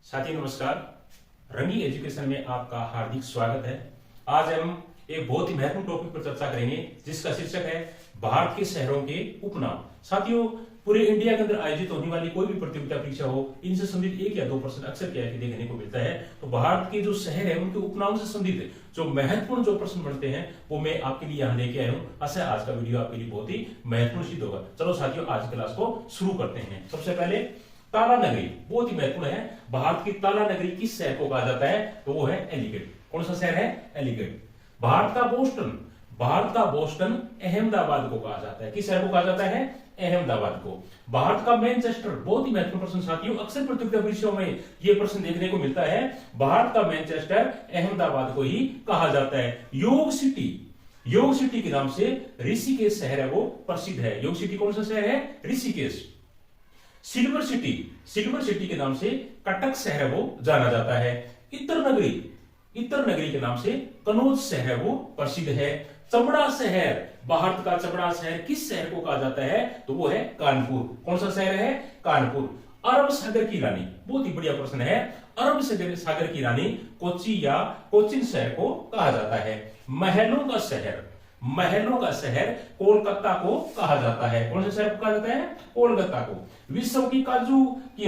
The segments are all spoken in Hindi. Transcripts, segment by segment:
साथियों नमस्कार। रंगी एजुकेशन में आपका हार्दिक स्वागत है। आज हम एक बहुत ही महत्वपूर्ण टॉपिक पर चर्चा करेंगे जिसका शीर्षक है भारत के शहरों के उपनाम। साथियों, पूरे इंडिया के अंदर आयोजित होने वाली कोई भी प्रतियोगिता परीक्षा हो, इनसे संबंधित 1 या 2 प्रश्न अक्सर क्या है कि देखने को मिलता है। तो भारत के जो शहर है उनके उपनाम से संबंधित जो महत्वपूर्ण जो प्रश्न बनते हैं वो मैं आपके लिए यहाँ लेके आया हूँ। आशा आज का वीडियो आपके लिए बहुत ही महत्वपूर्ण सिद्ध होगा। चलो साथियों, आज क्लास को शुरू करते हैं। सबसे पहले ताला नगरी बहुत ही महत्वपूर्ण है। भारत की ताला नगरी किस शहर को कहा जाता है? तो वो है एलिगेट। कौन सा शहर है? एलिगेट। भारत का बोस्टन अहमदाबाद को कहा जाता है। किस शहर को कहा जाता है? अहमदाबाद को। भारत का मैनचेस्टर बहुत ही महत्वपूर्ण प्रश्न साथियों, अक्सर प्रतियोगिता परीक्षाओं में यह प्रश्न देखने को मिलता है। भारत का मैनचेस्टर अहमदाबाद को ही कहा जाता है। योग सिटी के नाम से ऋषिकेश शहर है वो प्रसिद्ध है। योग सिटी कौन सा शहर है? ऋषिकेश। सिल्वर सिटी के नाम से कटक शहर वो जाना जाता है। इतर नगरी के नाम से कनौज शहर वो प्रसिद्ध है। चमड़ा शहर, भारत का चमड़ा शहर किस शहर को कहा जाता है? तो वो है कानपुर। कौन सा शहर है? कानपुर। अरब सागर की रानी बहुत ही बढ़िया प्रश्न है। अरब सागर की रानी कोच्चि या कोचिन शहर को कहा जाता है। महलों का शहर कोलकाता को कहा जाता है। कौन से शहर को कहा जाता है? कोलकाता को। विश्व की काजू की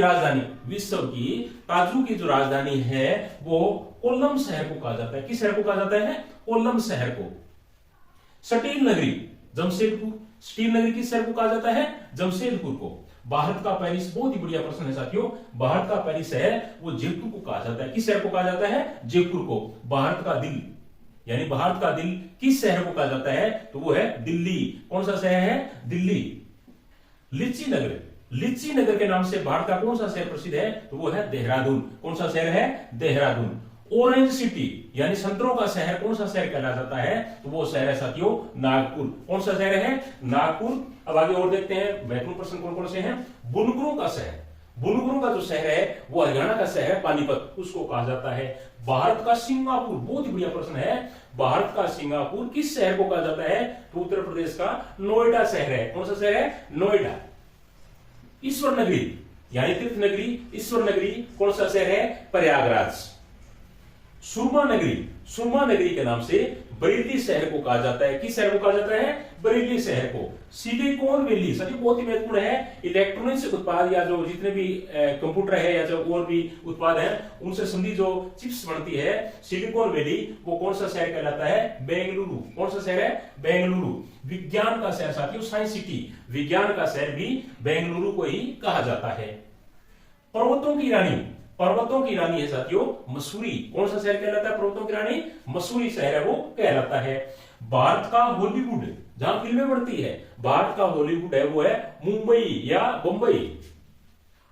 जो राजधानी है वो कोल्लम शहर को कहा जाता है। किस शहर को कहा जाता है? कोल्लम शहर को। स्टील नगरी जमशेदपुर। स्टील नगरी किस शहर को कहा जाता है? जमशेदपुर को। भारत का पेरिस बहुत ही बढ़िया प्रश्न है साथियों। भारत का पेरिस है वो जयपुर को कहा जाता है। किस शहर को कहा जाता है? जयपुर को। भारत का दिल किस शहर को कहा जाता है? तो वो है दिल्ली। कौन सा शहर है? दिल्ली। लीची नगर के नाम से भारत का कौन सा शहर प्रसिद्ध है? तो वो है देहरादून। कौन सा शहर है? देहरादून। ऑरेंज सिटी यानी संतरों का शहर कौन सा शहर कहला जाता है? तो वो शहर है साथियों नागपुर। कौन सा शहर है? नागपुर। अब आगे और देखते हैं महत्वपूर्ण प्रश्न कौन कौन से हैं। बुनकरों का जो शहर है वो हरियाणा का शहर है पानीपत, उसको कहा जाता है। भारत का सिंगापुर बहुत ही बढ़िया प्रश्न है। भारत का सिंगापुर किस शहर को कहा जाता है? तो उत्तर प्रदेश का नोएडा शहर है। कौन सा शहर है? नोएडा। ईश्वर नगरी यानी तीर्थ नगरी ईश्वर नगरी कौन सा शहर है? प्रयागराज। सुरमा नगरी के नाम से बरेली शहर को कहा जाता है। किस शहर को कहा जाता है? बरेली शहर को। सिलिकॉन वैली सभी बहुत ही महत्वपूर्ण है। इलेक्ट्रॉनिक्स उत्पाद या जो जितने भी कंप्यूटर है या जो और भी उत्पाद हैं उनसे संबंधित जो चिप्स बनती है, सिलिकॉन वैली वो कौन सा शहर कहलाता है? बेंगलुरु। कौन सा शहर है? बेंगलुरु। विज्ञान का शहर साथियों साइंस सिटी, विज्ञान का शहर भी बेंगलुरु को ही कहा जाता है। पर्वतों की रानी है साथियों मसूरी। कौन सा शहर कहलाता है? पर्वतों की रानी मसूरी शहर है वो कहलाता है। भारत का हॉलीवुड जहां फिल्में बनती है, भारत का हॉलीवुड है वो है मुंबई या बंबई।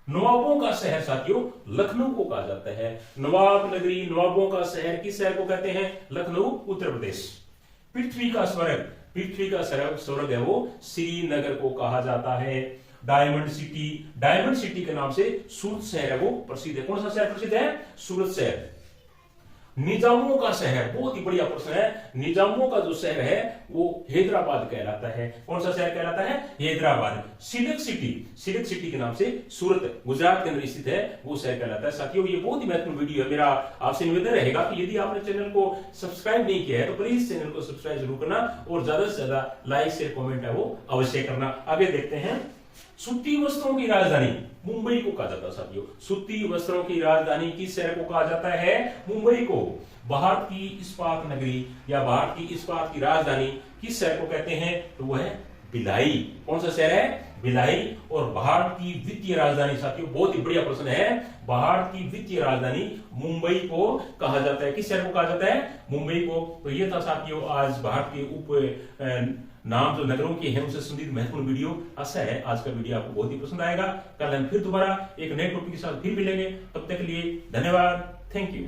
नवाबों का शहर साथियों लखनऊ को कहा जाता है। नवाब नगरी, नवाबों का शहर किस शहर को कहते हैं? लखनऊ, उत्तर प्रदेश। पृथ्वी का स्वर्ग है वो श्रीनगर को कहा जाता है। डायमंड सिटी के नाम से सूरत शहर है वो प्रसिद्ध है। कौन सा शहर प्रसिद्ध है? सूरत शहर। निजामों का शहर बहुत ही बढ़िया प्रश्न है। निजामों का जो शहर है वो हैदराबाद कहलाता है। कौन सा शहर कहलाता है? हैदराबाद। सिल्क सिटी के नाम से सूरत गुजरात के अंदर स्थित है वो शहर कहलाता है। साथियों, ये बहुत ही महत्वपूर्ण वीडियो है। मेरा आपसे निवेदन रहेगा कि यदि आपने चैनल को सब्सक्राइब नहीं किया है तो प्लीज चैनल को सब्सक्राइब जरूर करना और ज्यादा से ज्यादा लाइक शेयर कमेंट है वो अवश्य करना। आगे देखते हैं। सूती वस्त्रों की राजधानी मुंबई को कहा जाता है साथियों। सूती वस्त्रों की राजधानी किस शहर को कहा जाता है? मुंबई को। भारत की इस्पात नगरी या भारत की इस्पात की राजधानी किस शहर को कहते हैं? तो वो है भिलाई। कौन सा शहर है? भिलाई। और भारत की वित्तीय राजधानी साथियों बहुत ही बढ़िया प्रश्न है। भारत की वित्तीय राजधानी मुंबई को कहा जाता है। किस शहर को कहा जाता है? मुंबई को। तो ये था साथियों आज भारत के उप नाम जो नगरों के हैं उनसे संबंधित महत्वपूर्ण वीडियो। आशा है आज का वीडियो आपको बहुत ही पसंद आएगा। कल हम फिर दोबारा एक नए टॉपिक के साथ फिर मिलेंगे। तब तक के लिए धन्यवाद। Thank you.